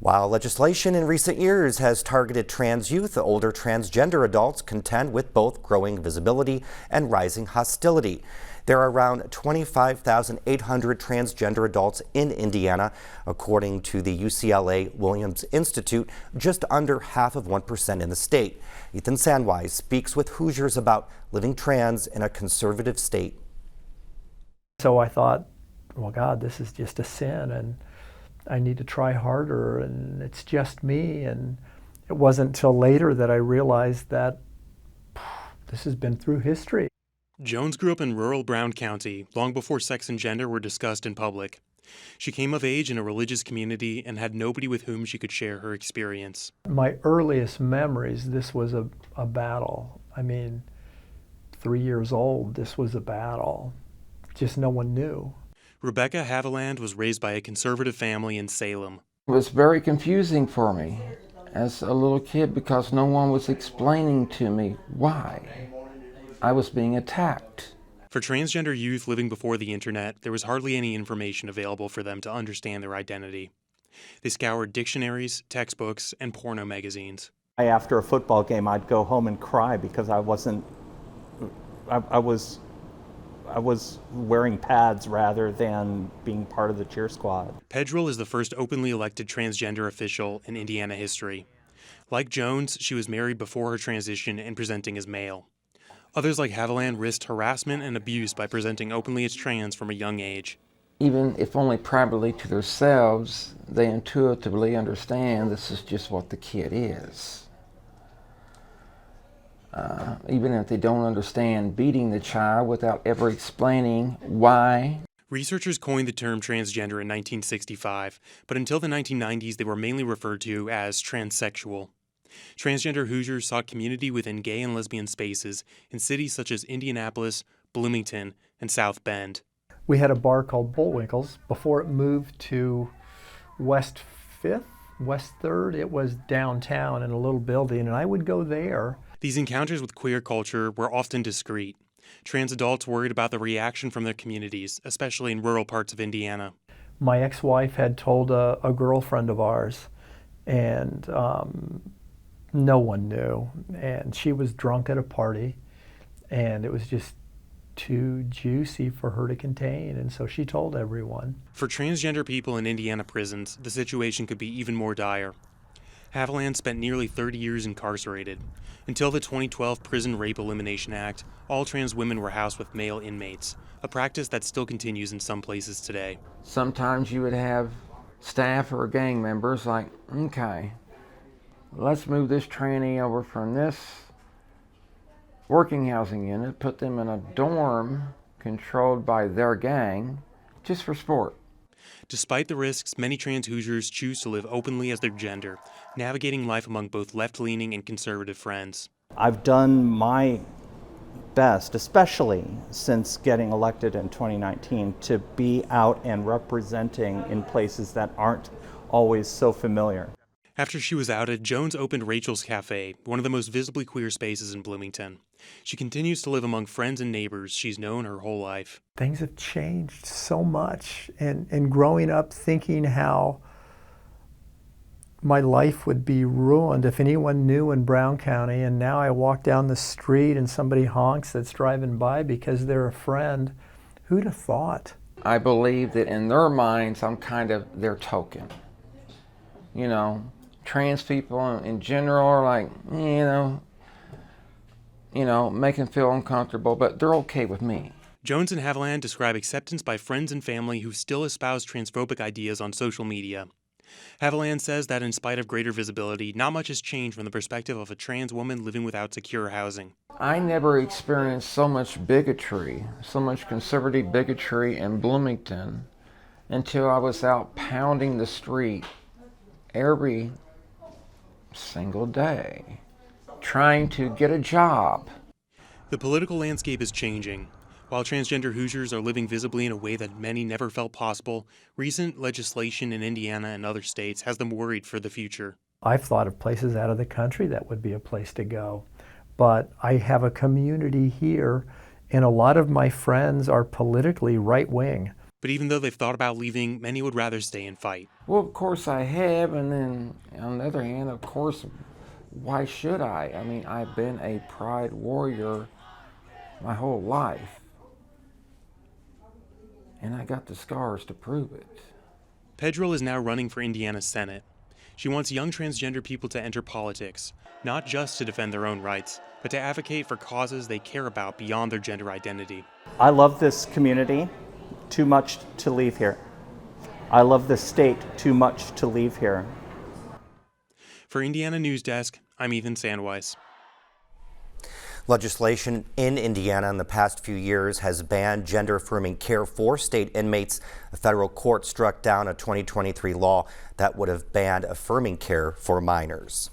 While legislation in recent years has targeted trans youth, older transgender adults contend with both growing visibility and rising hostility. There are around 25,800 transgender adults in Indiana. According to the UCLA Williams Institute, just under half of 1% in the state. Ethan Sandwise speaks with Hoosiers about living trans in a conservative state. So I thought, well, God, this is just a sin, and I need to try harder, and it's just me. And it wasn't until later that I realized that this has been through history. Jones grew up in rural Brown County long before sex and gender were discussed in public. She came of age in a religious community and had nobody with whom she could share her experience. My earliest memories, this was a battle. I mean, 3 years old, this was a battle. Just no one knew. Rebecca Haviland was raised by a conservative family in Salem. It was very confusing for me as a little kid because no one was explaining to me why I was being attacked. For transgender youth living before the internet, there was hardly any information available for them to understand their identity. They scoured dictionaries, textbooks, and porno magazines. After a football game, I'd go home and cry because I was wearing pads rather than being part of the cheer squad. Pedrell is the first openly elected transgender official in Indiana history. Like Jones, she was married before her transition and presenting as male. Others like Haviland risked harassment and abuse by presenting openly as trans from a young age. Even if only privately to themselves, they intuitively understand this is just what the kid is. Even if they don't understand beating the child without ever explaining why. Researchers coined the term transgender in 1965, but until the 1990s they were mainly referred to as transsexual. Transgender Hoosiers sought community within gay and lesbian spaces in cities such as Indianapolis, Bloomington, and South Bend. We had a bar called Bullwinkle's. Before it moved to West 5th, West 3rd, it was downtown in a little building, and I would go there. These encounters with queer culture were often discreet. Trans adults worried about the reaction from their communities, especially in rural parts of Indiana. My ex-wife had told a girlfriend of ours, and no one knew. And she was drunk at a party, and it was just too juicy for her to contain, and so she told everyone. For transgender people in Indiana prisons, the situation could be even more dire. Haviland spent nearly 30 years incarcerated. Until the 2012 Prison Rape Elimination Act, all trans women were housed with male inmates, a practice that still continues in some places today. Sometimes you would have staff or gang members like, okay, let's move this trainee over from this working housing unit, put them in a dorm controlled by their gang, just for sport. Despite the risks, many trans Hoosiers choose to live openly as their gender, navigating life among both left-leaning and conservative friends. I've done my best, especially since getting elected in 2019, to be out and representing in places that aren't always so familiar. After she was outed, Jones opened Rachel's Cafe, one of the most visibly queer spaces in Bloomington. She continues to live among friends and neighbors she's known her whole life. Things have changed so much, and growing up thinking how my life would be ruined if anyone knew in Brown County, and now I walk down the street and somebody honks that's driving by because they're a friend. Who'd have thought? I believe that in their minds, I'm kind of their token. You know, trans people in general are like, make them feel uncomfortable, but they're okay with me. Jones and Haviland describe acceptance by friends and family who still espouse transphobic ideas on social media. Haviland says that in spite of greater visibility, not much has changed from the perspective of a trans woman living without secure housing. I never experienced so much bigotry, so much conservative bigotry in Bloomington until I was out pounding the street every single day, trying to get a job. The political landscape is changing. While transgender Hoosiers are living visibly in a way that many never felt possible, recent legislation in Indiana and other states has them worried for the future. I've thought of places out of the country that would be a place to go, but I have a community here, and a lot of my friends are politically right-wing. But even though they've thought about leaving, many would rather stay and fight. Well, of course I have, and then on the other hand, of course, why should I? I mean, I've been a pride warrior my whole life, and I got the scars to prove it. Pedro is now running for Indiana's Senate. She wants young transgender people to enter politics, not just to defend their own rights, but to advocate for causes they care about beyond their gender identity. I love this community too much to leave here. I love this state too much to leave here. For Indiana News Desk, I'm Ethan Sandweiss. Legislation in Indiana in the past few years has banned gender-affirming care for state inmates. A federal court struck down a 2023 law that would have banned affirming care for minors.